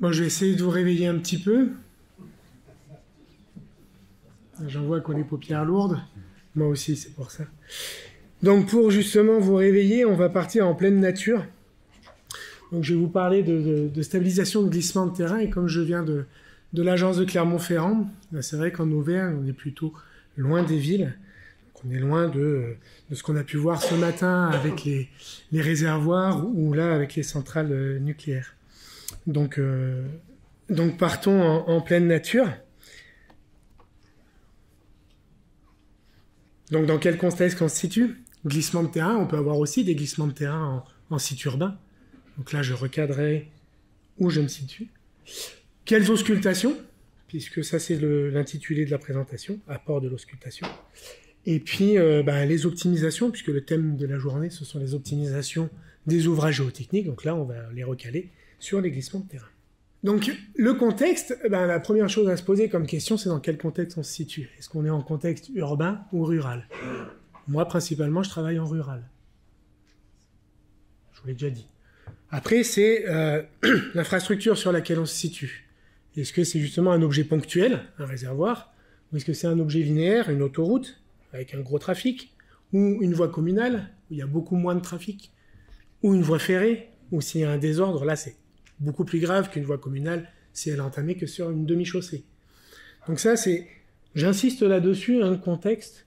Moi, je vais essayer de vous réveiller un petit peu. J'en vois qu'on a les paupières lourdes. Moi aussi, c'est pour ça. Donc, pour justement vous réveiller, on va partir en pleine nature. Donc, je vais vous parler de stabilisation de glissement de terrain. Et comme je viens de l'agence de Clermont-Ferrand, c'est vrai qu'en Auvergne, on est plutôt loin des villes. Donc, on est loin de ce qu'on a pu voir ce matin avec les réservoirs ou là avec les centrales nucléaires. Donc partons en pleine nature. Donc dans quel contexte on se situe? Glissement de terrain, on peut avoir aussi des glissements de terrain en site urbain. Donc là, je recadrerai où je me situe. Quelles auscultations? Puisque ça, c'est l'intitulé de la présentation, apport de l'auscultation. Et puis, les optimisations, puisque le thème de la journée, ce sont les optimisations des ouvrages géotechniques. Donc là, on va les recaler sur les glissements de terrain. Donc, le contexte, la première chose à se poser comme question, c'est dans quel contexte on se situe. Est-ce qu'on est en contexte urbain ou rural? Moi, principalement, je travaille en rural. Je vous l'ai déjà dit. Après, c'est l'infrastructure sur laquelle on se situe. Est-ce que c'est justement un objet ponctuel, un réservoir, ou est-ce que c'est un objet linéaire, une autoroute, avec un gros trafic, ou une voie communale, où il y a beaucoup moins de trafic, ou une voie ferrée, où s'il y a un désordre, là, c'est beaucoup plus grave qu'une voie communale si elle est entamée que sur une demi-chaussée. Donc ça, j'insiste là-dessus, le contexte,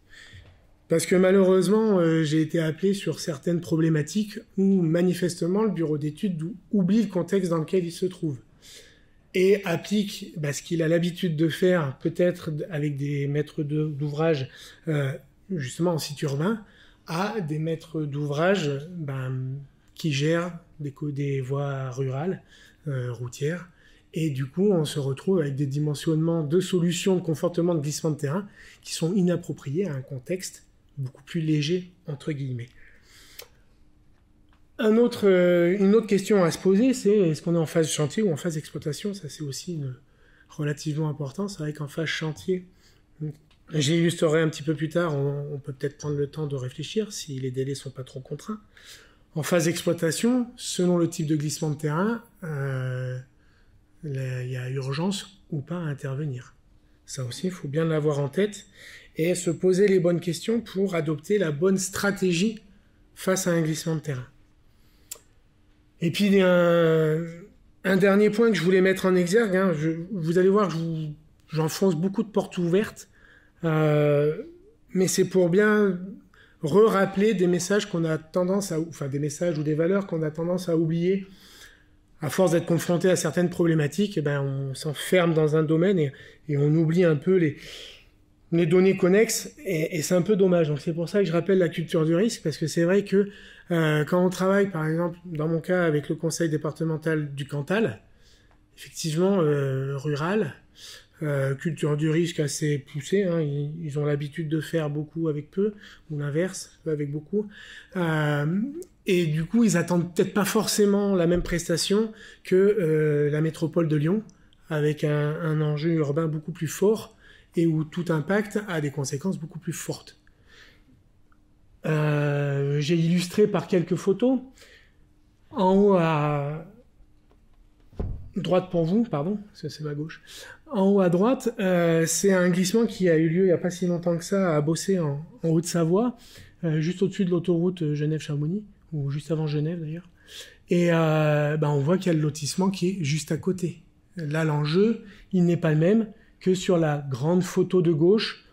parce que malheureusement, j'ai été appelé sur certaines problématiques où manifestement le bureau d'études oublie le contexte dans lequel il se trouve et applique ce qu'il a l'habitude de faire, peut-être avec des maîtres d'ouvrage justement en site urbain, à des maîtres d'ouvrage qui gèrent des voies rurales, routières, et du coup on se retrouve avec des dimensionnements de solutions de confortement de glissement de terrain qui sont inappropriés à un contexte beaucoup plus léger, entre guillemets. Une autre question à se poser, c'est est-ce qu'on est en phase chantier ou en phase exploitation? Ça, c'est aussi relativement important. C'est vrai qu'en phase chantier, j'illustrerai un petit peu plus tard, on peut peut-être prendre le temps de réfléchir si les délais sont pas trop contraints. En phase exploitation, selon le type de glissement de terrain, il y a urgence ou pas à intervenir. Ça aussi, il faut bien l'avoir en tête et se poser les bonnes questions pour adopter la bonne stratégie face à un glissement de terrain. Et puis, un dernier point que je voulais mettre en exergue, vous allez voir que j'enfonce beaucoup de portes ouvertes, mais c'est pour bien rappeler des messages qu'on a tendance des messages ou des valeurs qu'on a tendance à oublier. À force d'être confronté à certaines problématiques, on s'enferme dans un domaine et on oublie un peu les données connexes, et c'est un peu dommage. Donc c'est pour ça que je rappelle la culture du risque, parce que c'est vrai que quand on travaille, par exemple, dans mon cas, avec le conseil départemental du Cantal, effectivement, rural, culture du risque assez poussée, ils ont l'habitude de faire beaucoup avec peu, ou l'inverse, peu avec beaucoup, et du coup, ils attendent peut-être pas forcément la même prestation que la métropole de Lyon, avec un enjeu urbain beaucoup plus fort, et où tout impact a des conséquences beaucoup plus fortes. J'ai illustré par quelques photos. En haut à droite pour vous, pardon, c'est ma gauche. En haut à droite, c'est un glissement qui a eu lieu il n'y a pas si longtemps que ça à Bossé en Haute-Savoie, juste au-dessus de l'autoroute Genève-Chamonix, ou juste avant Genève d'ailleurs. Et on voit qu'il y a le lotissement qui est juste à côté. Là, l'enjeu, il n'est pas le même que sur la grande photo de gauche,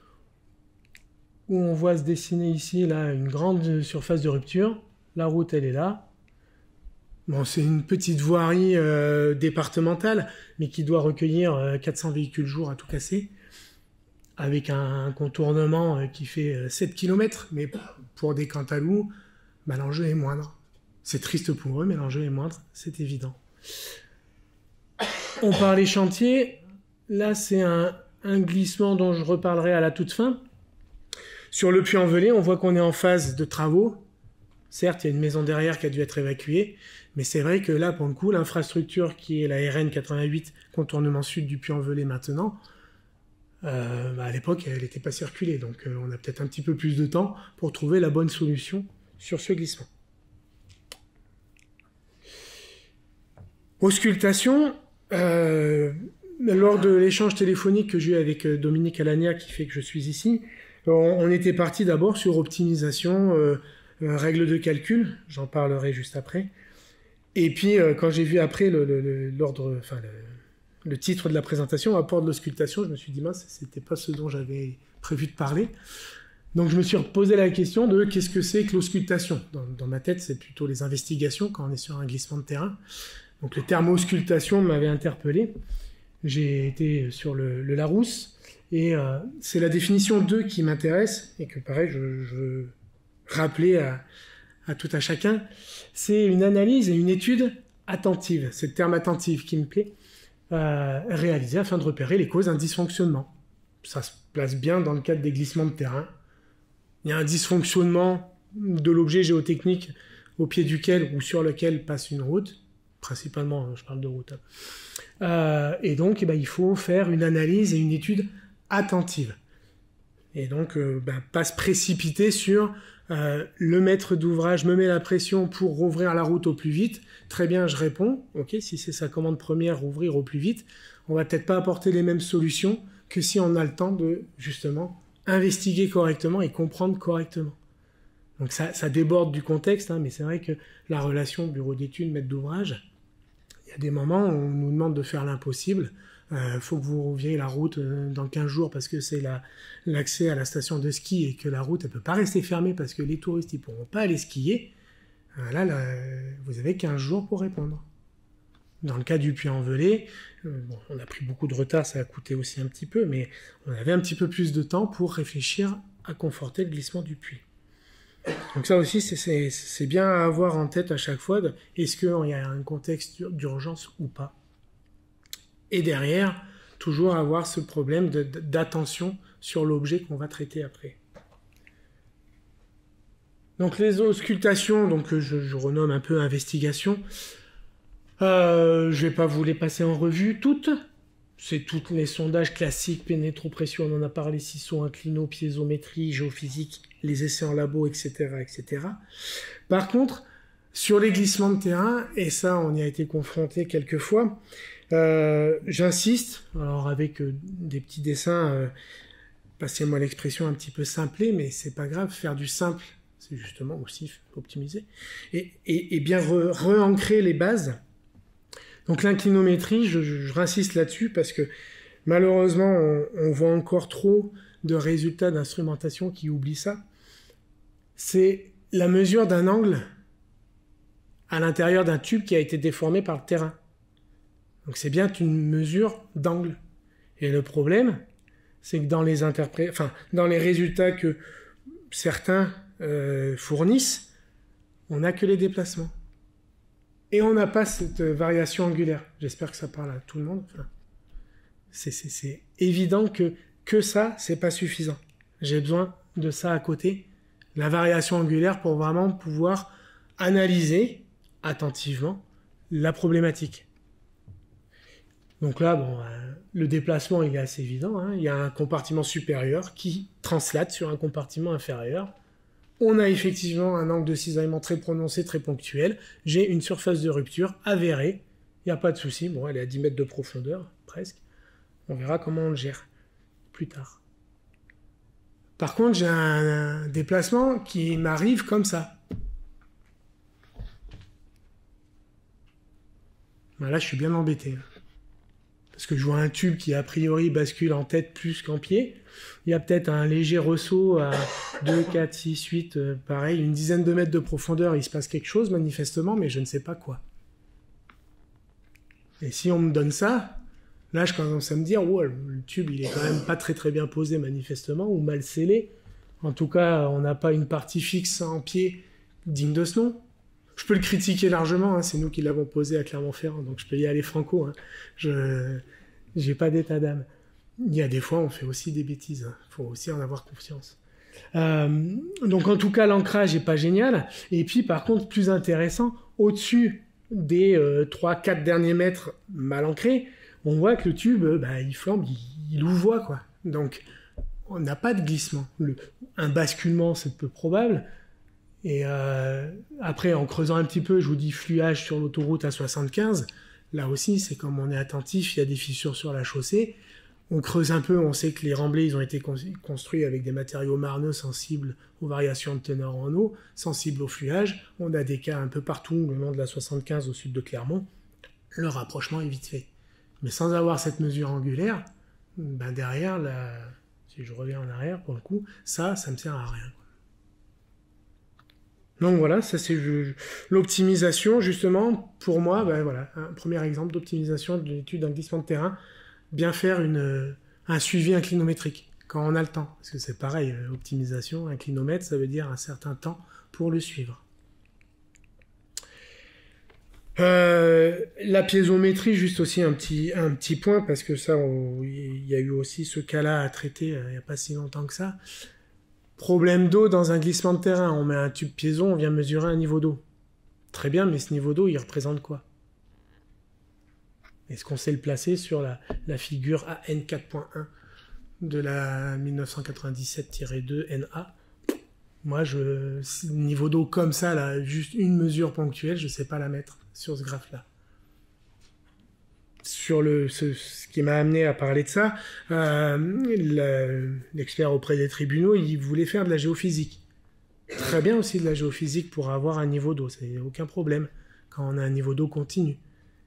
où on voit se dessiner ici là, une grande surface de rupture. La route, elle est là. Bon, c'est une petite voirie départementale, mais qui doit recueillir 400 véhicules jour à tout casser, avec un contournement qui fait 7 km, mais pour des Cantalous, l'enjeu est moindre. C'est triste pour eux, mais l'enjeu est moindre, c'est évident. On parlait chantier, là c'est un glissement dont je reparlerai à la toute fin. Sur le Puy-en-Velay, on voit qu'on est en phase de travaux. Certes, il y a une maison derrière qui a dû être évacuée, mais c'est vrai que là, pour le coup, l'infrastructure qui est la RN 88, contournement sud du Puy-en-Velay maintenant, à l'époque, elle n'était pas circulée. Donc on a peut-être un petit peu plus de temps pour trouver la bonne solution sur ce glissement. Auscultation, Lors de l'échange téléphonique que j'ai eu avec Dominique Alagna, qui fait que je suis ici, on était parti d'abord sur optimisation, règles de calcul, j'en parlerai juste après. Et puis, quand j'ai vu après l'ordre, enfin le titre de la présentation, apport de l'auscultation, je me suis dit, mince, c'était pas ce dont j'avais prévu de parler. Donc, je me suis posé la question de qu'est-ce que c'est que l'auscultation. Dans ma tête, c'est plutôt les investigations quand on est sur un glissement de terrain. Donc, le terme auscultation m'avait interpellé. J'ai été sur le Larousse et c'est la définition 2 qui m'intéresse et que, pareil, je veux rappeler à tout à chacun. C'est une analyse et une étude attentive. C'est le terme attentive qui me plaît. Réalisée afin de repérer les causes d'un dysfonctionnement. Ça se place bien dans le cadre des glissements de terrain. Il y a un dysfonctionnement de l'objet géotechnique au pied duquel ou sur lequel passe une route. Principalement, je parle de route. Et donc, il faut faire une analyse et une étude attentive. Et donc, pas se précipiter sur le maître d'ouvrage me met la pression pour rouvrir la route au plus vite. Très bien, je réponds. Ok, si c'est sa commande première, rouvrir au plus vite, on va peut-être pas apporter les mêmes solutions que si on a le temps de, justement, investiguer correctement et comprendre correctement. Donc ça déborde du contexte, mais c'est vrai que la relation bureau d'études, maître d'ouvrage, il y a des moments où on nous demande de faire l'impossible. Faut que vous rouvriez la route dans 15 jours parce que c'est l'accès à la station de ski et que la route, elle peut pas rester fermée parce que les touristes, ils pourront pas aller skier. Là, vous avez 15 jours pour répondre. Dans le cas du Puy-en-Velay, on a pris beaucoup de retard, ça a coûté aussi un petit peu, mais on avait un petit peu plus de temps pour réfléchir à conforter le glissement du puits. Donc ça aussi, c'est bien à avoir en tête à chaque fois. Est-ce qu'il y a un contexte d'urgence ou pas? Et derrière, toujours avoir ce problème d'attention sur l'objet qu'on va traiter après. Donc les auscultations, donc je renomme un peu investigation. Je vais pas vous les passer en revue toutes. C'est tous les sondages classiques, pénétropression, on en a parlé, CISO, inclino, piézométrie, géophysique, les essais en labo, etc., etc. Par contre, sur les glissements de terrain, et ça on y a été confronté quelques fois, j'insiste, alors avec des petits dessins, passez-moi l'expression un petit peu simplée, mais c'est pas grave, faire du simple, c'est justement aussi optimiser, et bien re-ancrer les bases. Donc l'inclinométrie, je réinsiste là-dessus parce que malheureusement, on voit encore trop de résultats d'instrumentation qui oublient ça. C'est la mesure d'un angle à l'intérieur d'un tube qui a été déformé par le terrain. Donc c'est bien une mesure d'angle. Et le problème, c'est que dans les résultats que certains fournissent, on n'a que les déplacements. Et on n'a pas cette variation angulaire. J'espère que ça parle à tout le monde. Enfin, c'est évident que ça, c'est pas suffisant. J'ai besoin de ça à côté, la variation angulaire, pour vraiment pouvoir analyser attentivement la problématique. Donc là, le déplacement, il est assez évident. Il y a un compartiment supérieur qui translate sur un compartiment inférieur. On a effectivement un angle de cisaillement très prononcé, très ponctuel. J'ai une surface de rupture avérée. Il n'y a pas de souci. Bon, elle est à 10 mètres de profondeur, presque. On verra comment on le gère plus tard. Par contre, j'ai un déplacement qui m'arrive comme ça. Là, je suis bien embêté. Parce que je vois un tube qui, a priori, bascule en tête plus qu'en pied. Il y a peut-être un léger ressaut à 2, 4, 6, 8, pareil, une dizaine de mètres de profondeur. Il se passe quelque chose, manifestement, mais je ne sais pas quoi. Et si on me donne ça, là, je commence à me dire, oh, le tube, il est quand même pas très très bien posé, manifestement, ou mal scellé. En tout cas, on n'a pas une partie fixe en pied digne de ce nom. Je peux le critiquer largement, c'est nous qui l'avons posé à Clermont-Ferrand, donc je peux y aller franco. Je n'ai pas d'état d'âme. Il y a des fois, on fait aussi des bêtises. Faut aussi en avoir conscience. Donc en tout cas, l'ancrage n'est pas génial. Et puis par contre, plus intéressant, au-dessus des 3-4 derniers mètres mal ancrés, on voit que le tube, il flambe, il louvoie, quoi. Donc on n'a pas de glissement. Un basculement, c'est peu probable. Et après, en creusant un petit peu, je vous dis fluage sur l'autoroute à 75. Là aussi, c'est comme on est attentif, il y a des fissures sur la chaussée. On creuse un peu, on sait que les remblais, ils ont été construits avec des matériaux marneux sensibles aux variations de teneur en eau, sensibles au fluage. On a des cas un peu partout, le long de la 75 au sud de Clermont. Le rapprochement est vite fait. Mais sans avoir cette mesure angulaire, ben derrière, si je reviens en arrière, pour le coup, ça me sert à rien. Donc voilà, ça c'est l'optimisation, justement, pour moi, ben voilà, un premier exemple d'optimisation de l'étude d'un glissement de terrain, bien faire un suivi inclinométrique, quand on a le temps. Parce que c'est pareil, optimisation, inclinomètre, ça veut dire un certain temps pour le suivre. La piézométrie, juste aussi un petit point, parce que ça, il y a eu aussi ce cas-là à traiter il n'y a pas si longtemps que ça. Problème d'eau dans un glissement de terrain, on met un tube piézo, on vient mesurer un niveau d'eau. Très bien, mais ce niveau d'eau, il représente quoi? Est-ce qu'on sait le placer sur la figure AN 4.1 de la 1997-2 NA? Moi, niveau d'eau comme ça, là, juste une mesure ponctuelle, je ne sais pas la mettre sur ce graphe-là. Sur ce qui m'a amené à parler de ça, l'expert auprès des tribunaux, il voulait faire de la géophysique. Très bien aussi de la géophysique pour avoir un niveau d'eau, c'est aucun problème quand on a un niveau d'eau continu.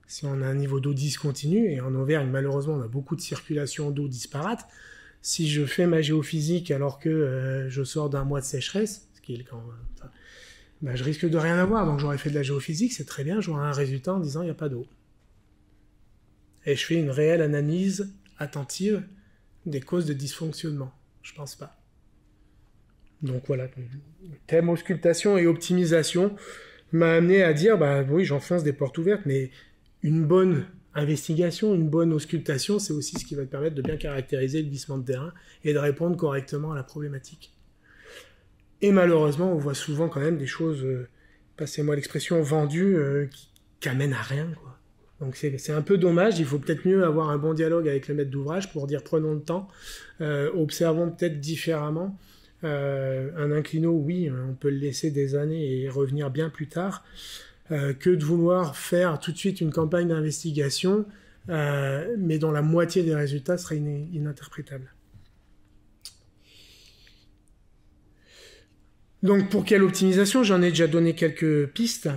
Si on a un niveau d'eau discontinu, et en Auvergne, malheureusement, on a beaucoup de circulation d'eau disparate, si je fais ma géophysique alors que je sors d'un mois de sécheresse, ce qui est le cas, ben, je risque de rien avoir. Donc j'aurais fait de la géophysique, c'est très bien, j'aurai un résultat en disant il n'y a pas d'eau. Et je fais une réelle analyse attentive des causes de dysfonctionnement. Je pense pas. Donc voilà, thème auscultation et optimisation m'a amené à dire, bah oui, j'enfonce des portes ouvertes, mais une bonne investigation, une bonne auscultation, c'est aussi ce qui va te permettre de bien caractériser le glissement de terrain et de répondre correctement à la problématique. Et malheureusement, on voit souvent quand même des choses, passez-moi l'expression, vendues, qui amènent à rien, quoi. Donc c'est un peu dommage, il faut peut-être mieux avoir un bon dialogue avec le maître d'ouvrage pour dire prenons le temps, observons peut-être différemment. Un inclino, oui, on peut le laisser des années et revenir bien plus tard, que de vouloir faire tout de suite une campagne d'investigation, mais dont la moitié des résultats seraient ininterprétables. Donc pour quelle optimisation? J'en ai déjà donné quelques pistes.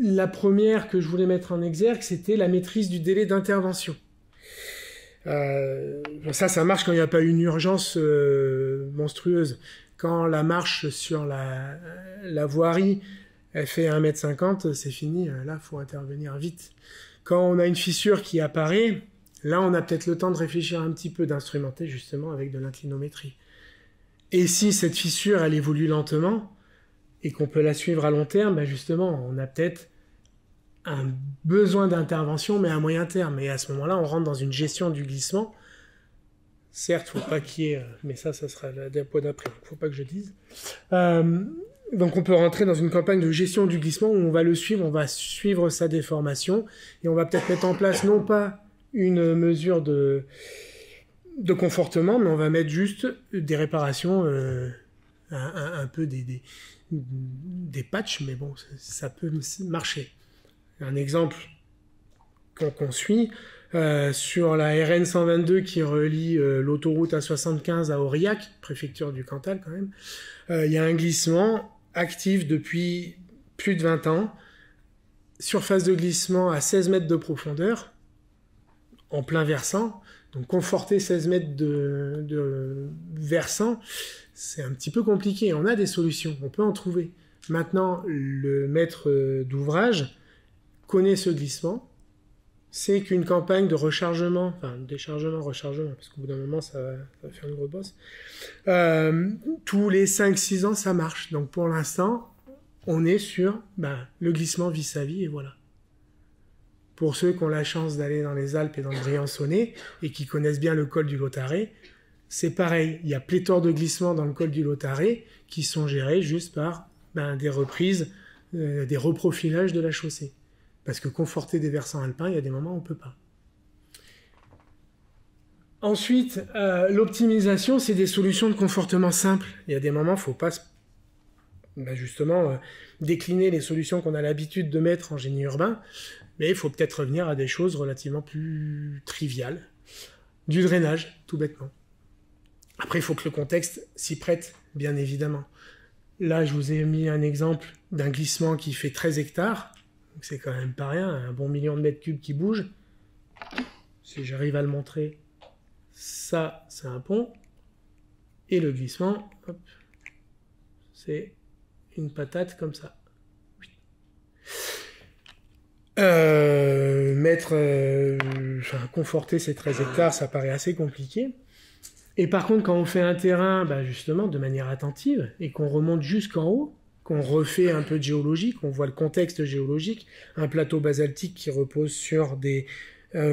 La première que je voulais mettre en exergue, c'était la maîtrise du délai d'intervention. Ça marche quand il n'y a pas une urgence monstrueuse. Quand la marche sur la voirie, elle fait 1,50 m, c'est fini, là, il faut intervenir vite. Quand on a une fissure qui apparaît, là, on a peut-être le temps de réfléchir un petit peu, d'instrumenter justement avec de l'inclinométrie. Et si cette fissure, elle évolue lentement, et qu'on peut la suivre à long terme, ben justement, on a peut-être un besoin d'intervention, mais à moyen terme. Et à ce moment-là, on rentre dans une gestion du glissement. Certes, il ne faut pas qu'il y ait... Mais ça sera la diapo d'après, il ne faut pas que je dise. Donc on peut rentrer dans une campagne de gestion du glissement où on va le suivre, on va suivre sa déformation, et on va peut-être mettre en place non pas une mesure de confortement, mais on va mettre juste des réparations, un peu des patchs, mais bon, ça peut marcher. Un exemple qu'on suit, sur la RN 122 qui relie l'autoroute A75 à Aurillac, préfecture du Cantal quand même, il y a un glissement actif depuis plus de 20 ans, surface de glissement à 16 mètres de profondeur, en plein versant, donc conforter 16 mètres de versant, c'est un petit peu compliqué. On a des solutions, on peut en trouver. Maintenant, le maître d'ouvrage connaît ce glissement, c'est qu'une campagne de rechargement, enfin déchargement, rechargement, parce qu'au bout d'un moment, ça va faire une grosse bosse, tous les 5-6 ans, ça marche. Donc pour l'instant, on est sur le glissement vis-à-vis, et voilà. Pour ceux qui ont la chance d'aller dans les Alpes et dans le Briançonnais, et qui connaissent bien le col du Lautaret, c'est pareil. Il y a pléthore de glissements dans le col du Lautaret qui sont gérés juste par des reprises, des reprofilages de la chaussée. Parce que conforter des versants alpins, il y a des moments où on ne peut pas. Ensuite, l'optimisation, c'est des solutions de confortement simples. Il y a des moments, il ne faut pas se justement décliner les solutions qu'on a l'habitude de mettre en génie urbain, mais il faut peut-être revenir à des choses relativement plus triviales. Du drainage, tout bêtement. Après, il faut que le contexte s'y prête, bien évidemment. Là, je vous ai mis un exemple d'un glissement qui fait 13 hectares. Donc c'est quand même pas rien, un bon million de mètres cubes qui bouge. Si j'arrive à le montrer, ça, c'est un pont. Et le glissement, hop, c'est une patate comme ça. Conforter ces 13 hectares, ça paraît assez compliqué. Et par contre, quand on fait un terrain, justement, de manière attentive, et qu'on remonte jusqu'en haut, qu'on refait un peu de géologie, qu'on voit le contexte géologique, un plateau basaltique qui repose sur des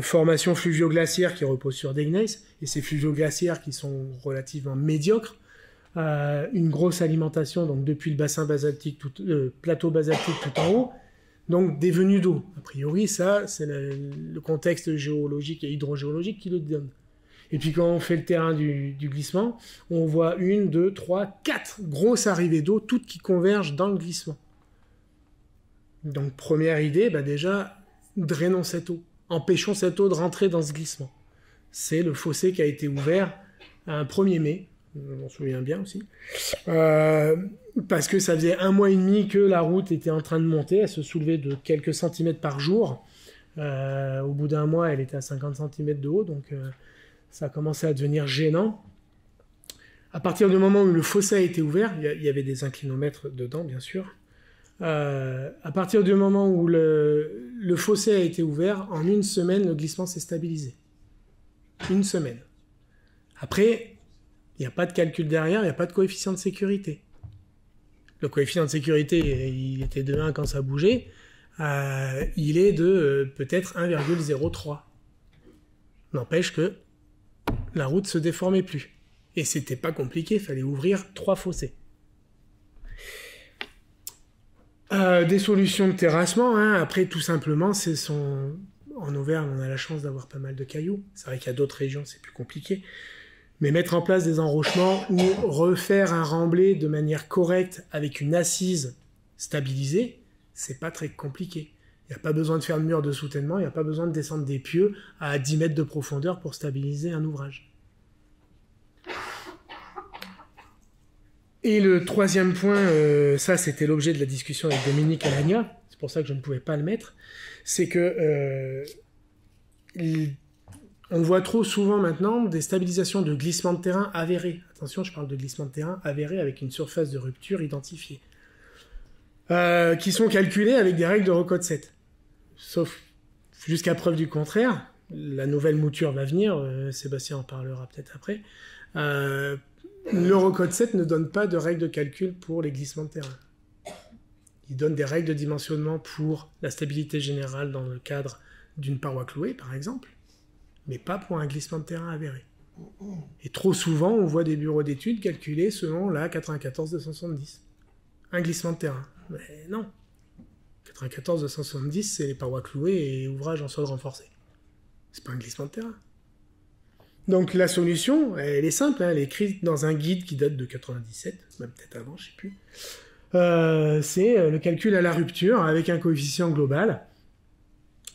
formations fluvio-glaciaires qui reposent sur des gneiss, et ces fluvio-glaciaires qui sont relativement médiocres, une grosse alimentation donc depuis le bassin basaltique, plateau basaltique tout en haut, donc des venues d'eau. A priori, ça, c'est le contexte géologique et hydrogéologique qui le donne. Et puis quand on fait le terrain du glissement, on voit 1, 2, 3, 4 grosses arrivées d'eau, toutes qui convergent dans le glissement. Donc première idée, déjà, drainons cette eau. Empêchons cette eau de rentrer dans ce glissement. C'est le fossé qui a été ouvert un 1er mai, je m'en souviens bien aussi, parce que ça faisait 1 mois et demi que la route était en train de monter, elle se soulevait de quelques centimètres par jour. Au bout d'1 mois, elle était à 50 cm de haut, donc ça a commencé à devenir gênant. À partir du moment où le fossé a été ouvert, il y avait des inclinomètres dedans, bien sûr. À partir du moment où le fossé a été ouvert, en 1 semaine, le glissement s'est stabilisé. 1 semaine. Après, il n'y a pas de calcul derrière, il n'y a pas de coefficient de sécurité. Le coefficient de sécurité, il était de 1 quand ça bougeait. Il est de peut-être 1,03. N'empêche que la route se déformait plus. Et c'était pas compliqué, il fallait ouvrir 3 fossés. Des solutions de terrassement, après tout simplement, en Auvergne, on a la chance d'avoir pas mal de cailloux. C'est vrai qu'il y a d'autres régions, c'est plus compliqué. Mais mettre en place des enrochements ou refaire un remblai de manière correcte avec une assise stabilisée, c'est pas très compliqué. Il n'y a pas besoin de faire de mur de soutènement, il n'y a pas besoin de descendre des pieux à 10 mètres de profondeur pour stabiliser un ouvrage. Et le 3e point, ça c'était l'objet de la discussion avec Dominique Alagna, c'est pour ça que je ne pouvais pas le mettre, c'est que on voit trop souvent maintenant des stabilisations de glissement de terrain avérées. Attention, je parle de glissement de terrain avéré avec une surface de rupture identifiée. Qui sont calculées avec des règles de Recode 7. Sauf jusqu'à preuve du contraire, la nouvelle mouture va venir, Sébastien en parlera peut-être après. L'Eurocode 7 ne donne pas de règles de calcul pour les glissements de terrain. Il donne des règles de dimensionnement pour la stabilité générale dans le cadre d'une paroi clouée, par exemple, mais pas pour un glissement de terrain avéré. Et trop souvent, on voit des bureaux d'études calculés selon la 94-270. Un glissement de terrain. Mais non. 94-270, c'est les parois clouées et ouvrages en sol renforcé. C'est pas un glissement de terrain. Donc la solution, elle est simple, elle est écrite dans un guide qui date de 97, même peut-être avant, je sais plus. C'est le calcul à la rupture avec un coefficient global,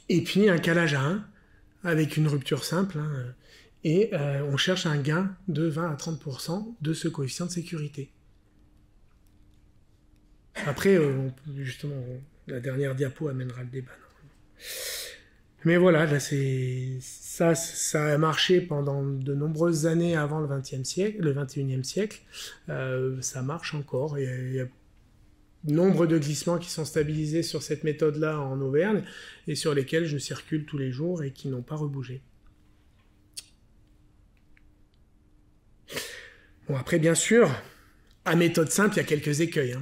et puis un calage à 1, avec une rupture simple, et on cherche un gain de 20 à 30% de ce coefficient de sécurité. Après, justement, la dernière diapo amènera le débat. Mais voilà, là, ça a marché pendant de nombreuses années avant le XXIe siècle. Ça marche encore. Il y a nombre de glissements qui sont stabilisés sur cette méthode-là en Auvergne et sur lesquels je circule tous les jours et qui n'ont pas rebougé. Bon, après, bien sûr, à méthode simple, il y a quelques écueils.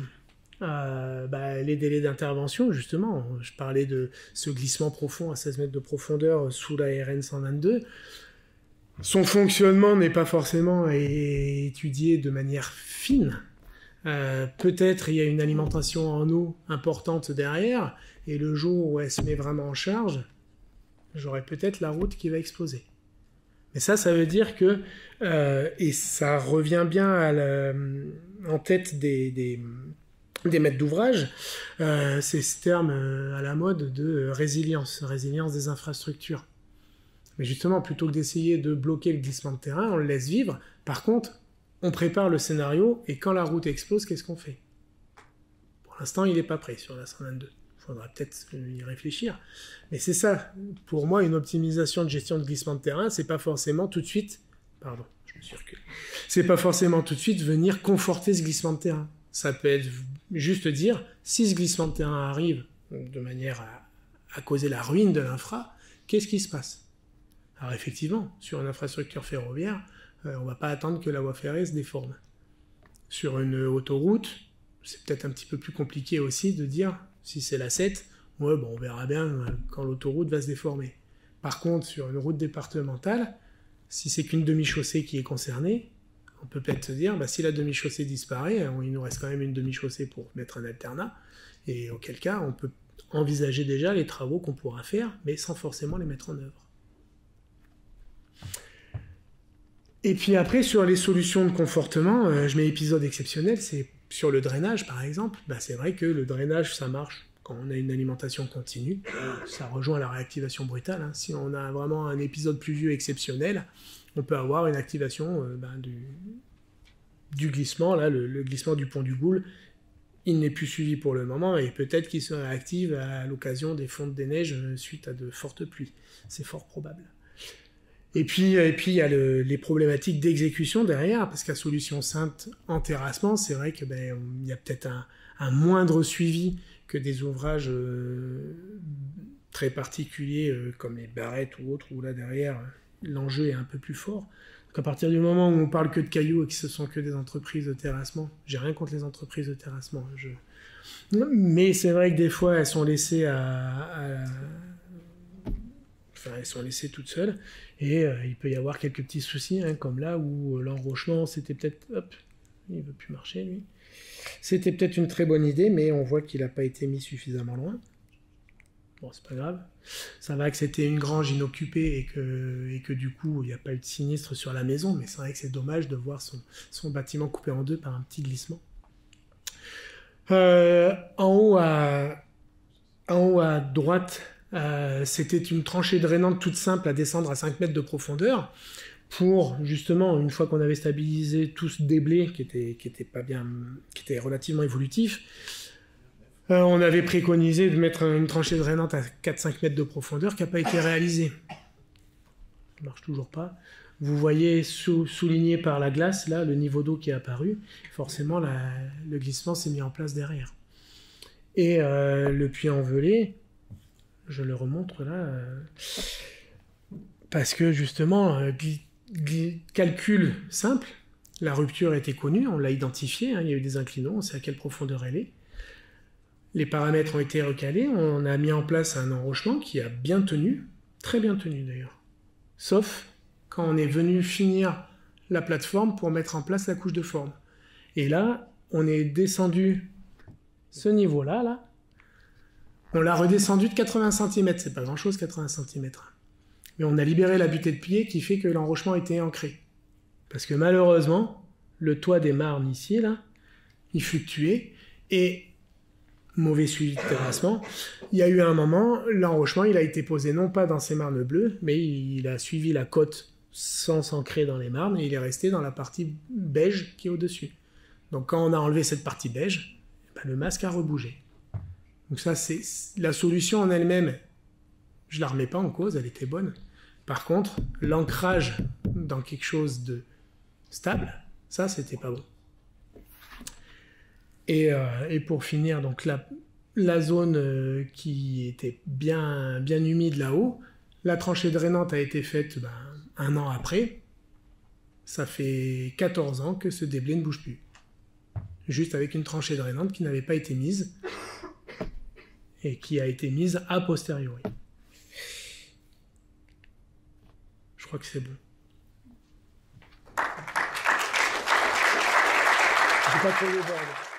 Les délais d'intervention, justement, je parlais de ce glissement profond à 16 mètres de profondeur sous la RN 122. Son fonctionnement n'est pas forcément étudié de manière fine. Peut-être il y a une alimentation en eau importante derrière, et le jour où elle se met vraiment en charge, j'aurai peut-être la route qui va exploser. Mais ça veut dire que, et ça revient bien en tête des des maîtres d'ouvrage, c'est ce terme à la mode de résilience des infrastructures. Mais justement, plutôt que d'essayer de bloquer le glissement de terrain, on le laisse vivre. Par contre, on prépare le scénario, et quand la route explose, qu'est-ce qu'on fait? Pour l'instant, il n'est pas prêt sur la 122. Il faudra peut-être y réfléchir. Mais c'est ça, pour moi, une optimisation de gestion de glissement de terrain, c'est pas forcément tout de suite... Pardon, je me suis reculé. C'est pas forcément tout de suite venir conforter ce glissement de terrain. Ça peut être juste dire, si ce glissement de terrain arrive de manière à causer la ruine de l'infra, qu'est-ce qui se passe? Alors effectivement, sur une infrastructure ferroviaire, on ne va pas attendre que la voie ferrée se déforme. Sur une autoroute, c'est peut-être un petit peu plus compliqué aussi de dire, si c'est la 7, ouais, bon, on verra bien quand l'autoroute va se déformer. Par contre, sur une route départementale, si c'est qu'une demi-chaussée qui est concernée, on peut peut-être se dire, bah, si la demi-chaussée disparaît, il nous reste quand même une demi-chaussée pour mettre un alternat, et auquel cas, on peut envisager déjà les travaux qu'on pourra faire, mais sans forcément les mettre en œuvre. Et puis après, sur les solutions de confortement, je mets épisode exceptionnel, c'est sur le drainage par exemple. Bah, c'est vrai que le drainage, ça marche quand on a une alimentation continue. Ça rejoint la réactivation brutale. Hein. Si on a vraiment un épisode pluvieux exceptionnel, on peut avoir une activation du glissement. Là, le glissement du pont du Goul, il n'est plus suivi pour le moment et peut-être qu'il se réactive à l'occasion des fontes des neiges suite à de fortes pluies. C'est fort probable. Et puis il y a les problématiques d'exécution derrière, parce qu'à Solutions Saintes en terrassement, c'est vrai que il y a peut-être un moindre suivi que des ouvrages très particuliers comme les barrettes ou autres, où là derrière l'enjeu est un peu plus fort. Donc à partir du moment où on parle que de cailloux et que ce sont que des entreprises de terrassement, j'ai rien contre les entreprises de terrassement, mais c'est vrai que des fois elles sont laissées elles sont laissées toutes seules, et il peut y avoir quelques petits soucis, hein, comme là où l'enrochement, c'était peut-être... Hop, il veut plus marcher, lui. C'était peut-être une très bonne idée, mais on voit qu'il n'a pas été mis suffisamment loin. Bon, c'est pas grave. Ça va que c'était une grange inoccupée et que du coup, il n'y a pas eu de sinistre sur la maison, mais c'est vrai que c'est dommage de voir son bâtiment coupé en deux par un petit glissement. En haut à droite, c'était une tranchée drainante toute simple à descendre à 5 mètres de profondeur pour, justement, une fois qu'on avait stabilisé tout ce déblai qui était relativement évolutif, on avait préconisé de mettre une tranchée drainante à 4-5 mètres de profondeur qui n'a pas été réalisée. Ça ne marche toujours pas. Vous voyez souligné par la glace, là, le niveau d'eau qui est apparu. Forcément, le glissement s'est mis en place derrière. Et le puits envelé, je le remontre là, parce que justement, calcul simple, la rupture était connue, on l'a identifiée, hein, il y a eu des inclinaux, on sait à quelle profondeur elle est. Les paramètres ont été recalés, on a mis en place un enrochement qui a bien tenu, très bien tenu d'ailleurs. Sauf quand on est venu finir la plateforme pour mettre en place la couche de forme. Et là, on est descendu ce niveau-là, là. On l'a redescendu de 80 cm, c'est pas grand-chose 80 cm. Mais on a libéré la butée de pied qui fait que l'enrochement était ancré. Parce que malheureusement, le toit des marnes ici, là, il fluctuait, et mauvais suivi de terrassement, il y a eu un moment, l'enrochement, il a été posé non pas dans ces marnes bleues, mais il a suivi la côte sans s'ancrer dans les marnes, et il est resté dans la partie beige qui est au-dessus. Donc quand on a enlevé cette partie beige, le masque a rebougé. Donc ça, c'est la solution en elle-même. Je la remets pas en cause, elle était bonne. Par contre, l'ancrage dans quelque chose de stable, ça, c'était pas bon. Et pour finir, donc la zone qui était bien humide là-haut, la tranchée drainante a été faite un an après. Ça fait 14 ans que ce déblai ne bouge plus. Juste avec une tranchée drainante qui n'avait pas été mise et qui a été mise a posteriori. Je crois que c'est bon. Je n'ai pas trop les bords.